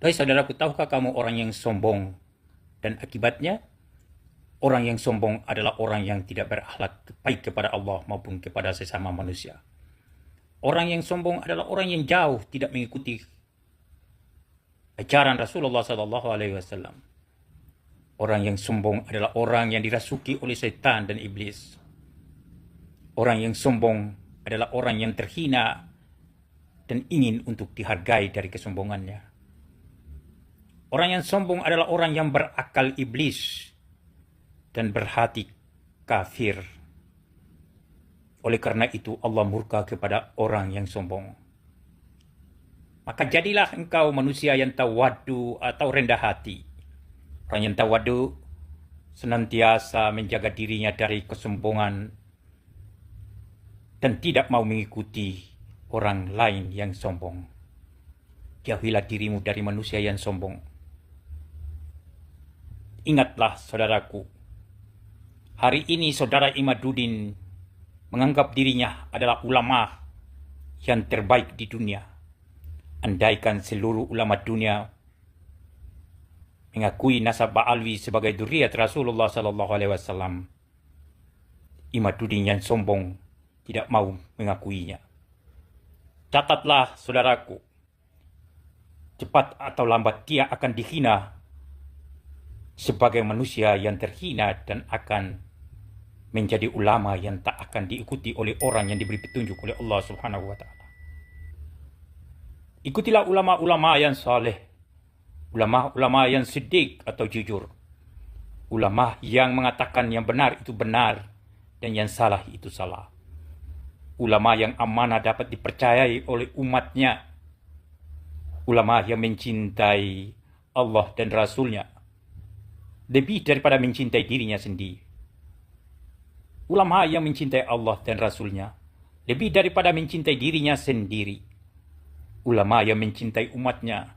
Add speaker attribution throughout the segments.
Speaker 1: Baik saudaraku, tahukah kamu orang yang sombong dan akibatnya? Orang yang sombong adalah orang yang tidak berakhlak baik kepada Allah maupun kepada sesama manusia. Orang yang sombong adalah orang yang jauh tidak mengikuti ajaran Rasulullah SAW. Orang yang sombong adalah orang yang dirasuki oleh setan dan iblis. Orang yang sombong adalah orang yang terhina dan ingin untuk dihargai dari kesombongannya. Orang yang sombong adalah orang yang berakal iblis dan berhati kafir. Oleh karena itu Allah murka kepada orang yang sombong. Maka jadilah engkau manusia yang tawadu atau rendah hati. Orang yang tawadu senantiasa menjaga dirinya dari kesombongan dan tidak mau mengikuti orang lain yang sombong. Jauhilah dirimu dari manusia yang sombong. Ingatlah saudaraku, hari ini saudara Imaduddin menganggap dirinya adalah ulama yang terbaik di dunia. Andaikan seluruh ulama dunia mengakui nasab Ba'alwi sebagai dzurriyyat Rasulullah SAW, Imaduddin yang sombong tidak mau mengakuinya. Catatlah saudaraku, cepat atau lambat dia akan dihina sebagai manusia yang terhina dan akan menjadi ulama yang tak akan diikuti oleh orang yang diberi petunjuk oleh Allah Subhanahu wa Ta'ala. Ikutilah ulama-ulama yang saleh, ulama-ulama yang siddiq atau jujur, ulama yang mengatakan yang benar itu benar dan yang salah itu salah, ulama yang amanah dapat dipercayai oleh umatnya, ulama yang mencintai Allah dan Rasulnya lebih daripada mencintai dirinya sendiri. Ulama yang mencintai Allah dan Rasulnya lebih daripada mencintai dirinya sendiri. Ulama yang mencintai umatnya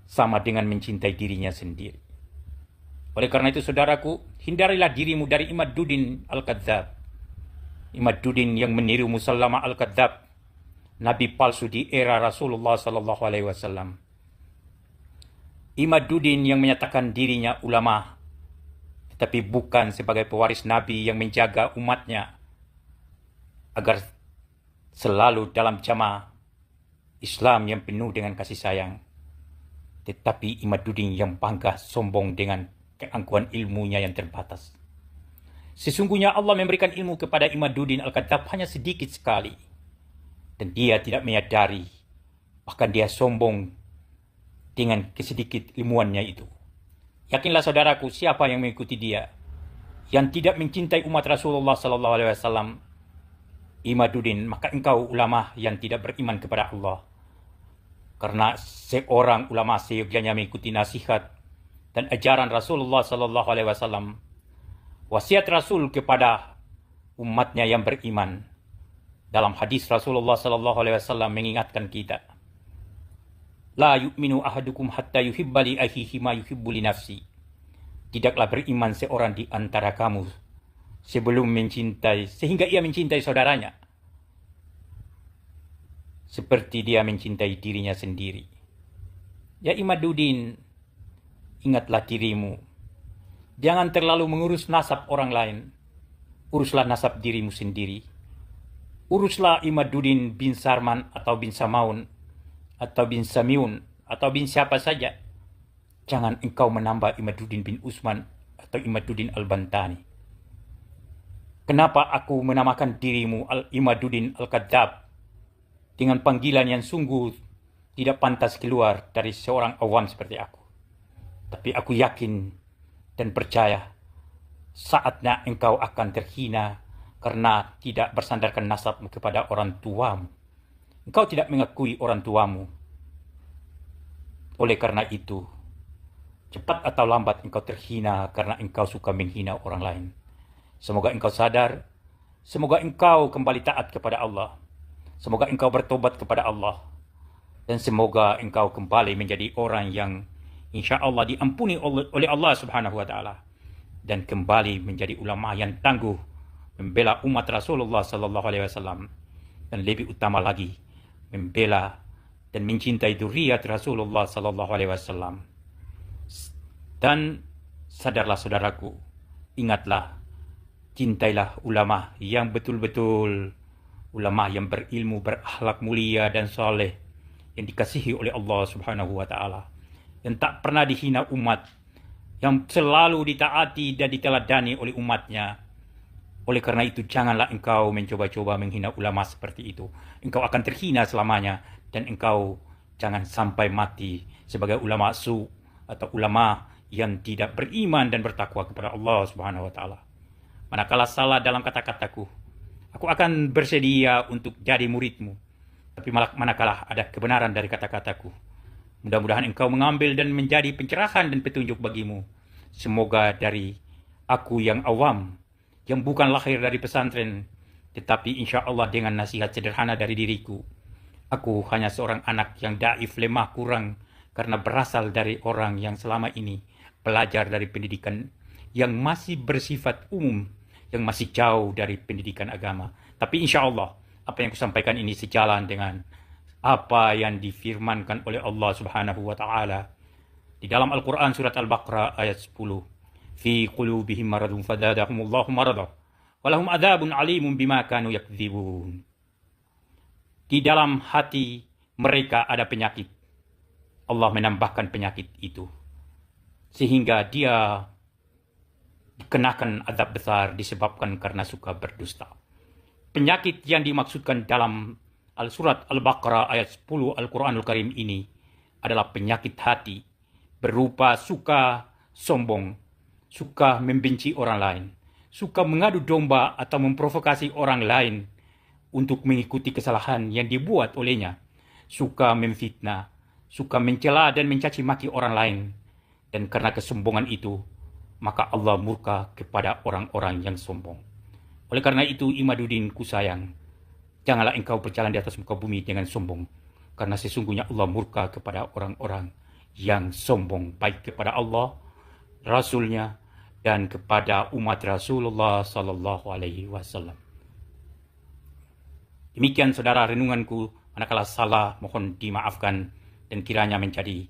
Speaker 1: sama dengan mencintai dirinya sendiri. Oleh karena itu saudaraku, hindarilah dirimu dari Imaduddin Al-Kadzab. Imaduddin yang meniru Musallama Al-Kadzab, nabi palsu di era Rasulullah SAW. Imaduddin yang menyatakan dirinya ulama, tetapi bukan sebagai pewaris nabi yang menjaga umatnya agar selalu dalam jamaah Islam yang penuh dengan kasih sayang. Tetapi Imaduddin yang bangga sombong dengan keangkuhan ilmunya yang terbatas. Sesungguhnya Allah memberikan ilmu kepada Imaduddin Al-Kadzab hanya sedikit sekali. Dan dia tidak menyadari. Bahkan dia sombong dengan kesedikit ilmuannya itu. Yakinlah saudaraku, siapa yang mengikuti dia, yang tidak mencintai umat Rasulullah SAW, Imaduddin, maka engkau ulama yang tidak beriman kepada Allah. Karena seorang ulama seyogyanya mengikuti nasihat dan ajaran Rasulullah SAW. Wasiat Rasul kepada umatnya yang beriman. Dalam hadis Rasulullah SAW mengingatkan kita, La yu'minu ahadukum hatta yuhibba li akhihi ma yuhibbu li nafsi. Tidaklah beriman seorang di antara kamu sehingga ia mencintai saudaranya seperti dia mencintai dirinya sendiri. Ya Imaduddin, ingatlah dirimu. Jangan terlalu mengurus nasab orang lain. Uruslah nasab dirimu sendiri. Uruslah Imaduddin bin Sarman atau bin Samaun atau bin Samiun atau bin siapa saja. Jangan engkau menambah Imaduddin bin Utsman atau Imaduddin Al-Bantani. Kenapa aku menamakan dirimu Imaduddin Al-Kadzab dengan panggilan yang sungguh tidak pantas keluar dari seorang awam seperti aku? Tapi aku yakin dan percaya saatnya engkau akan terhina karena tidak bersandarkan nasabmu kepada orang tuamu. Engkau tidak mengakui orang tuamu. Oleh karena itu, cepat atau lambat engkau terhina karena engkau suka menghina orang lain. Semoga engkau sadar, semoga engkau kembali taat kepada Allah, semoga engkau bertobat kepada Allah, dan semoga engkau kembali menjadi orang yang insya Allah diampuni oleh Allah Subhanahu wa Ta'ala, dan kembali menjadi ulama yang tangguh membela umat Rasulullah SAW, dan lebih utama lagi membela dan mencintai dzurriyyat Rasulullah sallallahu alaihi wasallam. Dan sadarlah saudaraku, ingatlah, cintailah ulama yang betul-betul ulama yang berilmu, berakhlak mulia dan soleh, yang dikasihi oleh Allah Subhanahu wa taala, yang tak pernah dihina umat, yang selalu ditaati dan diteladani oleh umatnya. Oleh karena itu, janganlah engkau mencoba-coba menghina ulama seperti itu. Engkau akan terhina selamanya, dan engkau jangan sampai mati sebagai ulama su atau ulama yang tidak beriman dan bertakwa kepada Allah Subhanahu wa taala. Manakala salah dalam kata-kataku, aku akan bersedia untuk jadi muridmu. Tapi manakala ada kebenaran dari kata-kataku, mudah-mudahan engkau mengambil dan menjadi pencerahan dan petunjuk bagimu. Semoga dari aku yang awam, yang bukan lahir dari pesantren, tetapi insya Allah dengan nasihat sederhana dari diriku, aku hanya seorang anak yang daif, lemah, kurang, karena berasal dari orang yang selama ini belajar dari pendidikan yang masih bersifat umum, yang masih jauh dari pendidikan agama. Tapi insya Allah, apa yang kusampaikan ini sejalan dengan apa yang difirmankan oleh Allah Subhanahu wa ta'ala di dalam Al-Quran surat Al-Baqarah ayat 10. Fi qulubihim maradun fazadahumullahu marada walahum adzabun alimun bima kanu yakdzibun. Di dalam hati mereka ada penyakit. Allah menambahkan penyakit itu sehingga dia dikenakan azab besar disebabkan karena suka berdusta. Penyakit yang dimaksudkan dalam surat Al-Baqarah ayat 10 Al-Quranul Karim ini adalah penyakit hati berupa suka sombong, suka membenci orang lain, suka mengadu domba atau memprovokasi orang lain untuk mengikuti kesalahan yang dibuat olehnya, suka memfitnah, suka mencela dan mencaci maki orang lain. Dan karena kesombongan itu, maka Allah murka kepada orang-orang yang sombong. Oleh karena itu, Imaduddin ku sayang, janganlah engkau berjalan di atas muka bumi dengan sombong, karena sesungguhnya Allah murka kepada orang-orang yang sombong, baik kepada Allah, Rasulnya, dan kepada umat Rasulullah Sallallahu Alaihi Wasallam. Demikian saudara renunganku, manakala salah mohon dimaafkan dan kiranya menjadi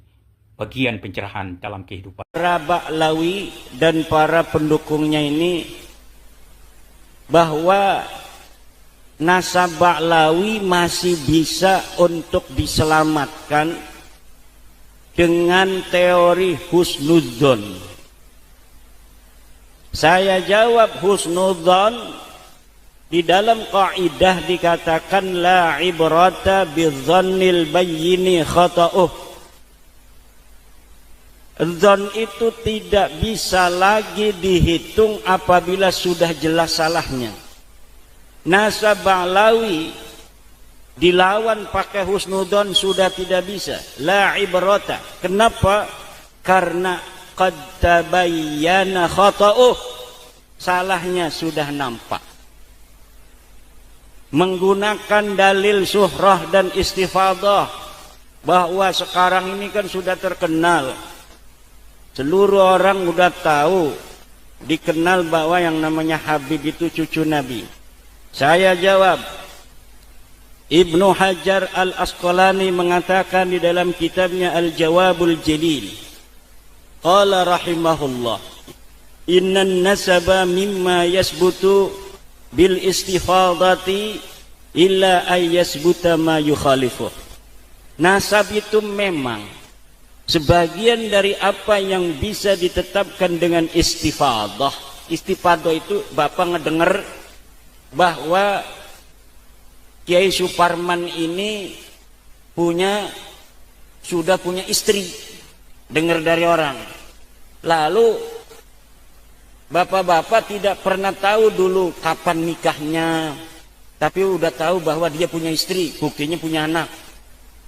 Speaker 1: bagian pencerahan dalam kehidupan.
Speaker 2: Para Ba'lawi dan para pendukungnya ini, bahwa nasab Ba'lawi masih bisa untuk diselamatkan dengan teori husnudzon. Saya jawab, husnudzon di dalam kaidah dikatakan la ibrata bidzannil bayyini khata'uh. Dzon itu tidak bisa lagi dihitung apabila sudah jelas salahnya. Nasab Ba'lawi dilawan pakai husnudzon sudah tidak bisa. La ibrata. Kenapa? Karena qad tabayyana khata'uh. Salahnya sudah nampak. Menggunakan dalil suhrah dan istifadah, bahwa sekarang ini kan sudah terkenal, seluruh orang udah tahu, dikenal bahwa yang namanya Habib itu cucu Nabi. Saya jawab, Ibnu Hajar Al-Asqalani mengatakan di dalam kitabnya Al-Jawabul Jalil, qala rahimahullah, innan nasaba mimma yasbutu bil istifadati illa ay yasbuta ma yukhalifuh. Nasab itu memang sebagian dari apa yang bisa ditetapkan dengan istifadah. Istifadah itu Bapak ngedenger bahwa Kiai Suparman ini sudah punya istri, dengar dari orang. Lalu bapak-bapak tidak pernah tahu dulu kapan nikahnya, tapi udah tahu bahwa dia punya istri, buktinya punya anak.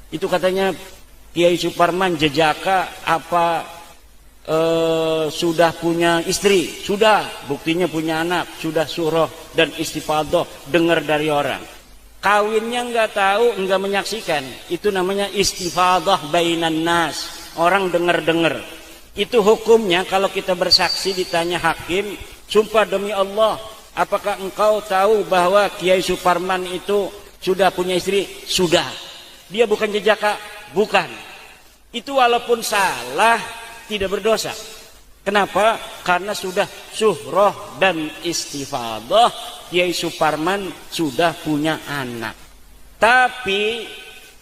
Speaker 2: Itu katanya Kiai Suparman jejaka apa sudah punya istri, sudah, buktinya punya anak, sudah surah dan istifadah, dengar dari orang. Kawinnya nggak tahu, nggak menyaksikan, itu namanya istifadah bainan nas, orang dengar-dengar. Itu hukumnya kalau kita bersaksi ditanya hakim, sumpah demi Allah, apakah engkau tahu bahwa Kiai Suparman itu sudah punya istri? Sudah. Dia bukan jejaka, bukan. Itu walaupun salah tidak berdosa. Kenapa? Karena sudah syuhroh dan istifadah. Kiai Suparman sudah punya anak. Tapi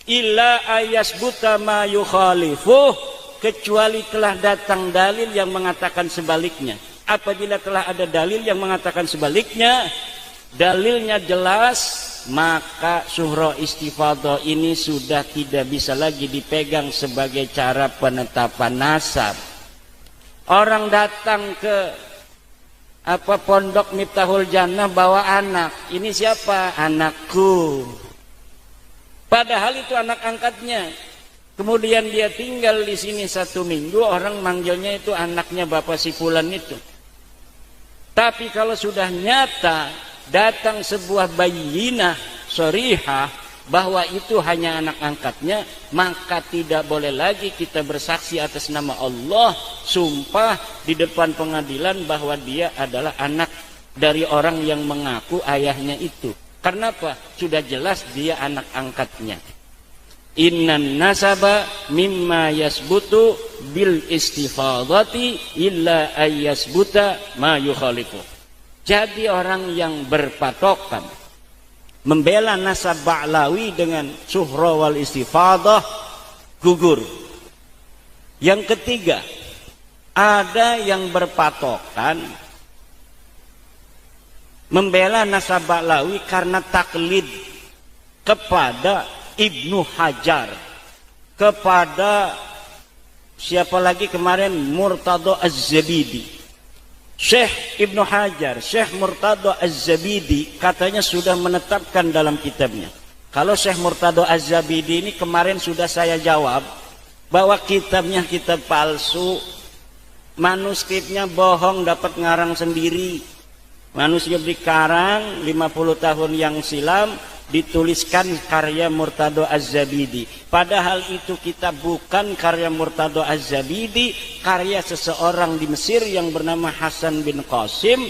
Speaker 2: illa ayasbuta ma yukhalifuh, kecuali telah datang dalil yang mengatakan sebaliknya. Apabila telah ada dalil yang mengatakan sebaliknya, dalilnya jelas, maka syuhroh istifadah ini sudah tidak bisa lagi dipegang sebagai cara penetapan nasab. Orang datang ke pondok Miftahul Jannah bawa anak, ini siapa? Anakku. Padahal itu anak angkatnya. Kemudian dia tinggal di sini 1 minggu, orang manggilnya itu anaknya bapak si fulan itu. Tapi kalau sudah nyata datang sebuah bayyinah sharihah bahwa itu hanya anak angkatnya, maka tidak boleh lagi kita bersaksi atas nama Allah, sumpah di depan pengadilan bahwa dia adalah anak dari orang yang mengaku ayahnya itu. Karena apa? Sudah jelas dia anak angkatnya. Innan nasaba mimma yasbutu bil istifadati illa ayyasbuta ma yukhalifu. Jadi orang yang berpatokan membela nasab Ba'lawi dengan syuhra wal istifadah gugur. Yang ketiga, ada yang berpatokan membela nasab Ba'lawi karena taklid kepada Ibnu Hajar, kepada siapa lagi kemarin, Murtadha Az-Zabidi. Syekh Ibnu Hajar, Syekh Murtadha Az-Zabidi katanya sudah menetapkan dalam kitabnya. Kalau Syekh Murtadha Az-Zabidi ini kemarin sudah saya jawab bahwa kitabnya kitab palsu, manuskripnya bohong, dapat ngarang sendiri. Manuskrip dikarang 50 tahun yang silam, dituliskan karya Murtadha Az-Zabidi. Padahal itu kitab bukan karya Murtadha Az-Zabidi, karya seseorang di Mesir yang bernama Hasan bin Qasim,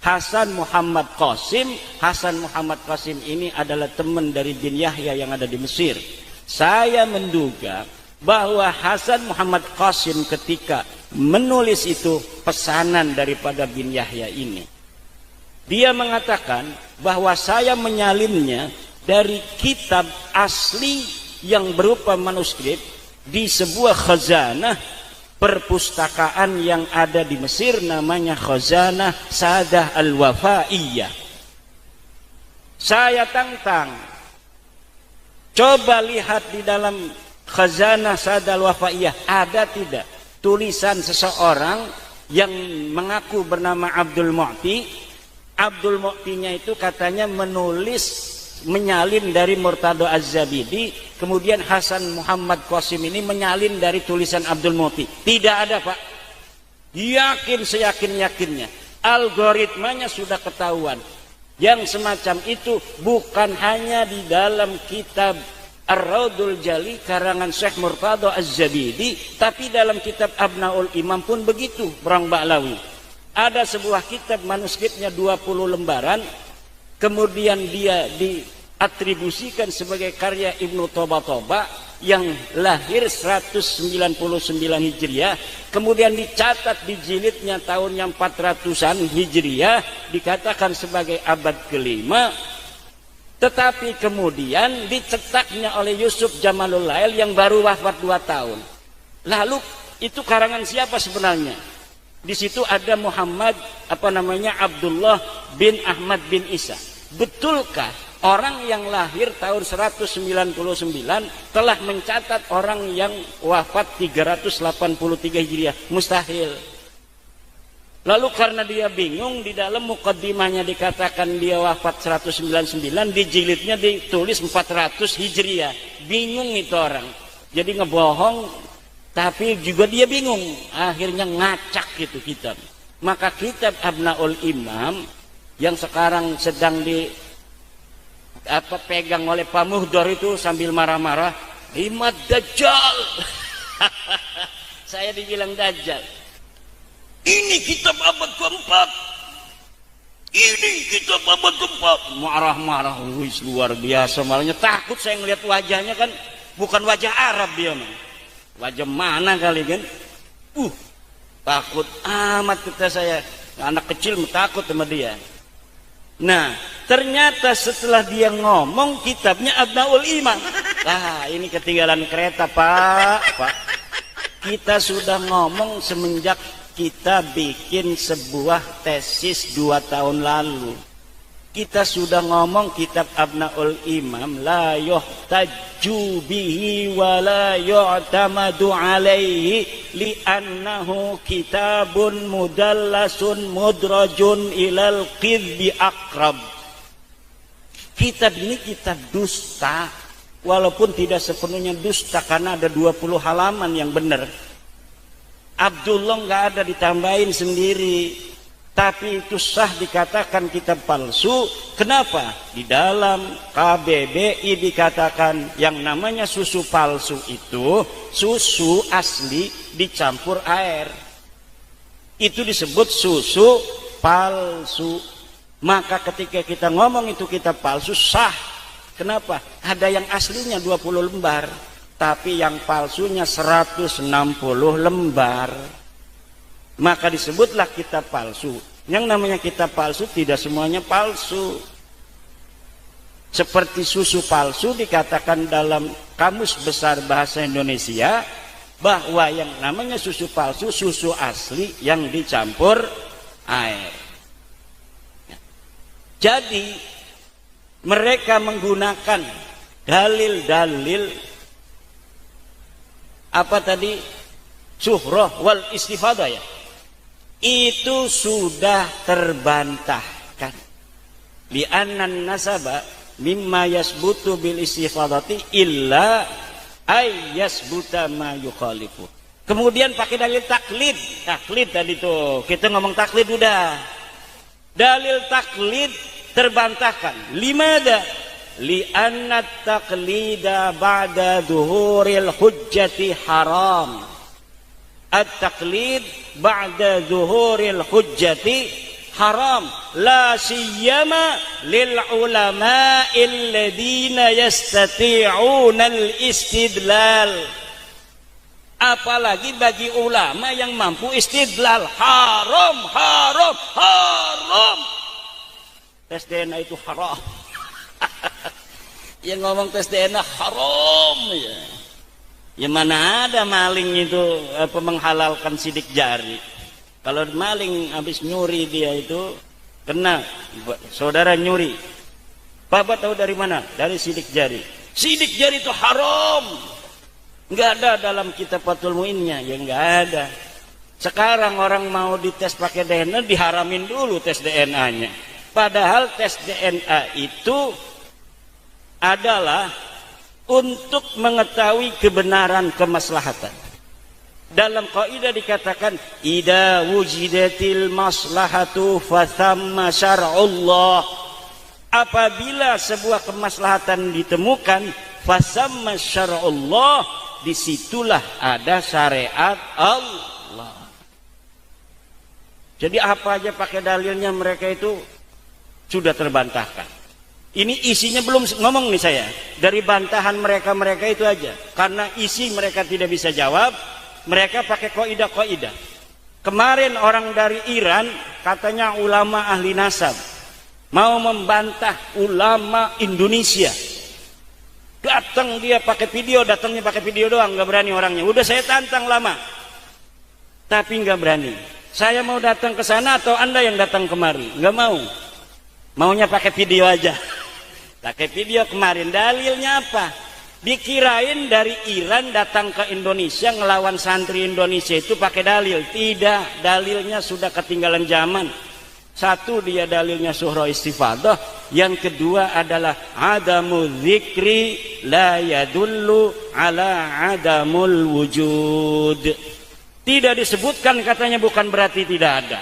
Speaker 2: Hasan Muhammad Qasim. Hasan Muhammad Qasim ini adalah teman dari bin Yahya yang ada di Mesir. Saya menduga bahwa Hasan Muhammad Qasim ketika menulis itu pesanan daripada bin Yahya ini. Dia mengatakan bahwa saya menyalinnya dari kitab asli yang berupa manuskrip di sebuah khazanah perpustakaan yang ada di Mesir, namanya Khazanah Sadah Al-Wafaiyah. Saya tantang, coba lihat di dalam Khazanah Sadah Al-Wafaiyah ada tidak tulisan seseorang yang mengaku bernama Abdul Mu'ti. Abdul Mu'tinya itu katanya menyalin dari Murtadha Az-Zabidi, kemudian Hasan Muhammad Qasim ini menyalin dari tulisan Abdul Mu'ti. Tidak ada, Pak. Yakin seyakin-yakinnya. Algoritmanya sudah ketahuan. Yang semacam itu bukan hanya di dalam kitab Ar-Raudul Jali karangan Syekh Murtadha Az-Zabidi, tapi dalam kitab Abnaul Imam pun begitu, Bang Ba'lawi. Ada sebuah kitab manuskripnya 20 lembaran, kemudian dia diatribusikan sebagai karya Ibnu Toba yang lahir 199 Hijriah, kemudian dicatat di jilidnya tahun yang 400-an Hijriah, dikatakan sebagai abad kelima, tetapi kemudian dicetaknya oleh Yusuf Jamalul Lail yang baru wafat 2 tahun. Lalu itu karangan siapa sebenarnya? Di situ ada Muhammad Abdullah bin Ahmad bin Isa. Betulkah orang yang lahir tahun 199 telah mencatat orang yang wafat 383 Hijriah? Mustahil. Lalu karena dia bingung, di dalam mukaddimahnya dikatakan dia wafat 199, di jilidnya ditulis 400 Hijriah. Bingung itu orang. Jadi ngebohong, tapi juga dia bingung, akhirnya ngacak gitu kitab. Maka kitab Abnaul Imam yang sekarang sedang pegang oleh Pak Muhdor itu sambil marah-marah, Imad Dajjal. Saya dibilang Dajjal. Ini kitab abad keempat. Ini kitab abad keempat. Marah-marah, luar biasa. Malahnya takut saya ngelihat wajahnya kan. bukan wajah Arab dia mah. Wajah mana kali kan? Takut amat kata saya. Anak kecil takut sama dia. Nah, ternyata setelah dia ngomong kitabnya Abnaul Iman. Ini ketinggalan kereta, Pak. Kita sudah ngomong semenjak kita bikin sebuah tesis 2 tahun lalu. Kita sudah ngomong kitab Abnaul Imam la yuhtaju bihi wa la yu'tamadu alaihi li'annahu kitabun mudallasun mudrajun ilal qidbi akrab. Kitab ini kitab dusta, walaupun tidak sepenuhnya dusta karena ada 20 halaman yang benar. Abdullah nggak ada ditambahin sendiri. Tapi itu sah dikatakan kitab palsu. Kenapa? Di dalam KBBI dikatakan yang namanya susu palsu itu susu asli dicampur air. Itu disebut susu palsu. Maka ketika kita ngomong itu kitab palsu sah. Kenapa? Ada yang aslinya 20 lembar, tapi yang palsunya 160 lembar. Maka disebutlah kitab palsu. Yang namanya kitab palsu tidak semuanya palsu. Seperti susu palsu dikatakan dalam Kamus Besar Bahasa Indonesia bahwa yang namanya susu palsu susu asli yang dicampur air. Jadi mereka menggunakan dalil-dalil apa tadi? Syuhrah wal istifadah ya. Itu sudah terbantahkan. Li'annan nasaba mimma yasbutu bil istifadati illa ay yasbuta ma yukhalifu. Kemudian pakai dalil taklid. Taklid tadi tuh. Kita ngomong taklid udah. Dalil taklid terbantahkan. Limada? Li'anna taklida ba'da duhuril hujjati haram. At-taqlid ba'da zuhuril hujjati haram la siyama lil ulama'il ladina yastati'una al-istidlal. Apalagi bagi ulama yang mampu istidlal. Haram. Tes DNA itu haram. Yang ngomong tes DNA haram ya. Ya mana ada maling itu menghalalkan sidik jari. Kalau maling habis nyuri dia itu kena saudara nyuri. Bapak tahu dari mana? Dari sidik jari. Sidik jari itu haram. Enggak ada dalam kitab Fathul Mu'innya, ya enggak ada. Sekarang orang mau dites pakai DNA diharamin dulu tes DNA-nya. Padahal tes DNA itu adalah untuk mengetahui kebenaran kemaslahatan. Dalam kaidah dikatakan idza wujidatil maslahatu fathamma syar'ullah. Apabila sebuah kemaslahatan ditemukan fathamma syar'ullah, disitulah ada syariat Allah. Jadi apa aja pakai dalilnya mereka itu sudah terbantahkan. Ini isinya belum ngomong nih saya. Dari bantahan mereka itu aja. Karena isi mereka tidak bisa jawab. Mereka pakai kaidah-kaidah. Kemarin orang dari Iran katanya ulama ahli nasab. Mau membantah ulama Indonesia. Datang dia pakai video. Datangnya pakai video doang. Gak berani orangnya. Udah saya tantang lama. Tapi gak berani. Saya mau datang ke sana atau Anda yang datang kemari? Gak mau. Maunya pakai video aja. Pakai video kemarin, dalilnya apa? Dikirain dari Iran datang ke Indonesia ngelawan santri Indonesia itu pakai dalil. Tidak, dalilnya sudah ketinggalan zaman. Satu, dia dalilnya syuhrah istifadah. Yang kedua adalah adamu dzikri la yadullu ala adamul wujud. Tidak disebutkan katanya bukan berarti tidak ada.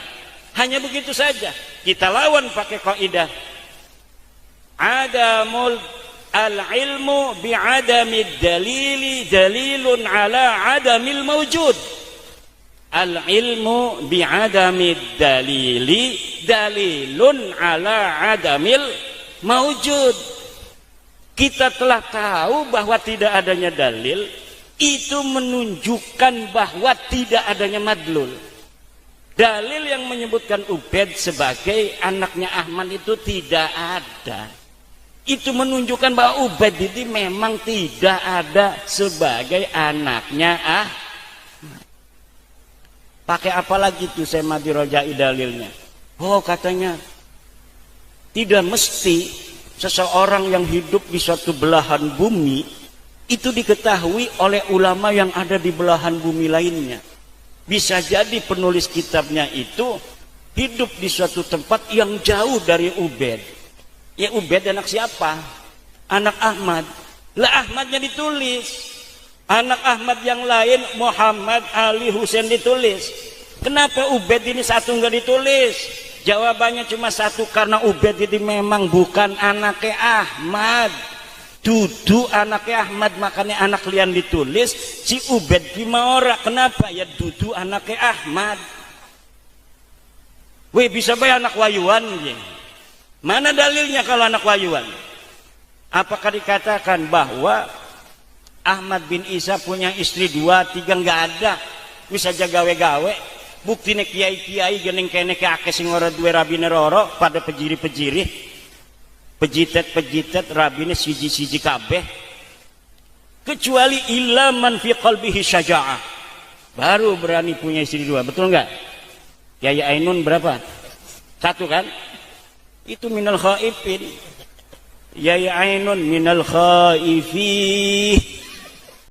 Speaker 2: Hanya begitu saja. Kita lawan pakai kaidah adamul al-ilmu bi'adamid dalili dalilun ala adamil mawjud. Al-ilmu bi'adamid dalili dalilun ala adamil mawjud. Kita telah tahu bahwa tidak adanya dalil, itu menunjukkan bahwa tidak adanya madlul. Dalil yang menyebutkan Ubaid sebagai anaknya Ahmad itu tidak ada. Itu menunjukkan bahwa Ubaid ini memang tidak ada sebagai anaknya Pakai apa lagi tuh saya Madirojai dalilnya? Oh, katanya tidak mesti seseorang yang hidup di suatu belahan bumi itu diketahui oleh ulama yang ada di belahan bumi lainnya. Bisa jadi penulis kitabnya itu hidup di suatu tempat yang jauh dari Ubaid. Ya, Ubaid anak siapa? Anak Ahmad. Lah Ahmadnya ditulis. Anak Ahmad yang lain Muhammad, Ali, Husain ditulis. Kenapa Ubaid ini satu nggak ditulis? Jawabannya cuma satu, karena Ubaid ini memang bukan anaknya Ahmad. Dudu anaknya Ahmad, makanya anak lian ditulis. Si Ubaid gimana? Kenapa? Ya dudu anaknya Ahmad. Weh, bisa bayar anak wayuan ya? Mana dalilnya kalau anak wayuan? Apakah dikatakan bahwa Ahmad bin Isa punya istri 2, 3? Nggak ada. Bisa jaga gawe-gawe. Buktinya kiai-kiai gening kene ke ake sing ora duwe rabine roro pada pejiri-pejiri. Pejitet-pejitet rabine siji-siji kabeh. Kecuali illa man fi qalbihi syaja'ah. Baru berani punya istri 2. Betul nggak? Yai Ainun berapa? 1 kan? Itu minal khaifin. Yai Ainun minal khaifin.